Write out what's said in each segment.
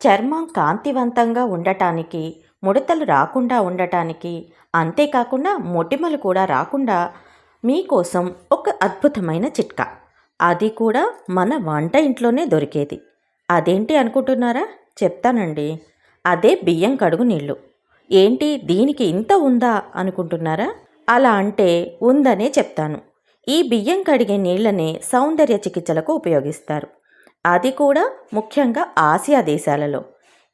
చర్మం కాంతివంతంగా ఉండటానికి, ముడతలు రాకుండా ఉండటానికి, అంతేకాకుండా మొటిమలు కూడా రాకుండా మీకోసం ఒక అద్భుతమైన చిట్కా. అది కూడా మన వంట ఇంట్లోనే దొరికేది. అదేంటి అనుకుంటున్నారా? చెప్తానండి. అదే బియ్యం కడుగు నీళ్ళు. ఏంటి దీనికి ఇంత ఉందా అనుకుంటున్నారా? అలా అంటే ఉందనే చెప్తాను. ఈ బియ్యం కడిగే నీళ్ళనే సౌందర్య చికిత్సలకు ఉపయోగిస్తారు. అది కూడా ముఖ్యంగా ఆసియా దేశాలలో.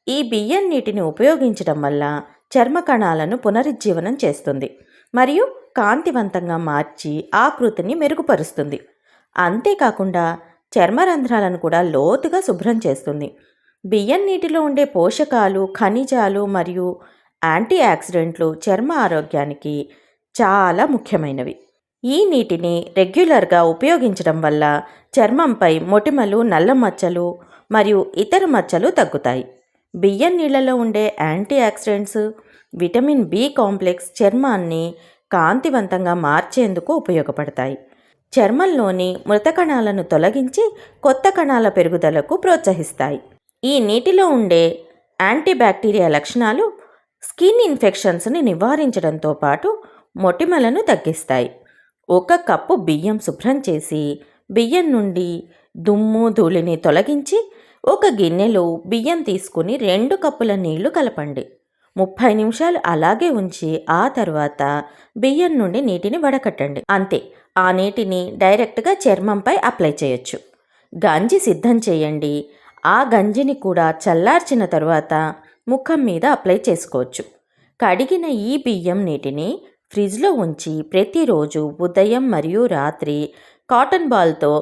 ఈ బియ్యం నీటిని ఉపయోగించడం వల్ల చర్మ కణాలను పునరుజ్జీవనం చేస్తుంది మరియు కాంతివంతంగా మార్చి ఆకృతిని మెరుగుపరుస్తుంది. అంతేకాకుండా చర్మరంధ్రాలను కూడా లోతుగా శుభ్రం చేస్తుంది. బియ్యం నీటిలో ఉండే పోషకాలు, ఖనిజాలు మరియు యాంటీ ఆక్సిడెంట్లు చర్మ ఆరోగ్యానికి చాలా ముఖ్యమైనవి. ఈ నీటిని రెగ్యులర్గా ఉపయోగించడం వల్ల చర్మంపై మొటిమలు, నల్ల మచ్చలు మరియు ఇతర మచ్చలు తగ్గుతాయి. బియ్యం నీళ్ళలో ఉండే antioxidants, vitamin B complex చర్మాన్ని కాంతివంతంగా మార్చేందుకు ఉపయోగపడతాయి. చర్మంలోని మృత కణాలను తొలగించి కొత్త కణాల పెరుగుదలకు ప్రోత్సహిస్తాయి. ఈ నీటిలో ఉండే యాంటీబ్యాక్టీరియా లక్షణాలు స్కిన్ ఇన్ఫెక్షన్స్ని నివారించడంతో పాటు మొటిమలను తగ్గిస్తాయి. 1 కప్పు బియ్యం శుభ్రం చేసి బియ్యం నుండి దుమ్ము, ధూళిని తొలగించి ఒక గిన్నెలో బియ్యం తీసుకుని 2 కప్పుల నీళ్లు కలపండి. 30 నిమిషాలు అలాగే ఉంచి ఆ తర్వాత బియ్యం నుండి నీటిని వడకట్టండి. అంతే. ఆ నీటిని డైరెక్ట్గా చర్మంపై అప్లై చేయొచ్చు. గంజి సిద్ధం చేయండి. ఆ గంజిని కూడా చల్లార్చిన తరువాత ముఖం మీద అప్లై చేసుకోవచ్చు. కడిగిన ఈ బియ్యం నీటిని ఫ్రిడ్జ్లో ఉంచి ప్రతిరోజు ఉదయం మరియు రాత్రి కాటన్ బాల్తో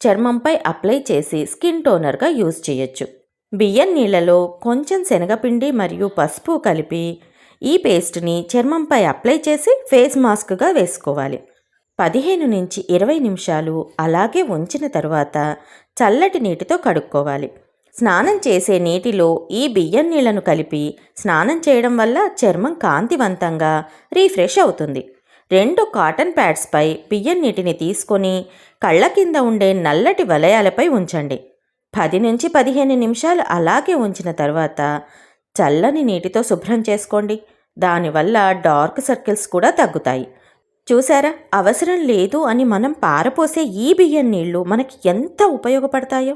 చర్మంపై అప్లై చేసి స్కిన్ టోనర్గా యూజ్ చేయొచ్చు. బియ్యం నీళ్ళలో కొంచెం శనగపిండి మరియు పసుపు కలిపి ఈ పేస్ట్ని చర్మంపై అప్లై చేసి ఫేస్ మాస్క్గా వేసుకోవాలి. 15 నుంచి 20 నిమిషాలు అలాగే ఉంచిన తర్వాత చల్లటి నీటితో కడుక్కోవాలి. స్నానం చేసే నీటిలో ఈ బియ్యం నీళ్లను కలిపి స్నానం చేయడం వల్ల చర్మం కాంతివంతంగా రీఫ్రెష్ అవుతుంది. 2 కాటన్ ప్యాడ్స్పై బియ్యం నీటిని తీసుకొని కళ్ళ కింద ఉండే నల్లటి వలయాలపై ఉంచండి. 10 నుంచి 15 నిమిషాలు అలాగే ఉంచిన తర్వాత చల్లని నీటితో శుభ్రం చేసుకోండి. దానివల్ల డార్క్ సర్కిల్స్ కూడా తగ్గుతాయి. చూసారా, అవసరం లేదు అని మనం పారపోసే ఈ బియ్యం నీళ్లు మనకి ఎంత ఉపయోగపడతాయో.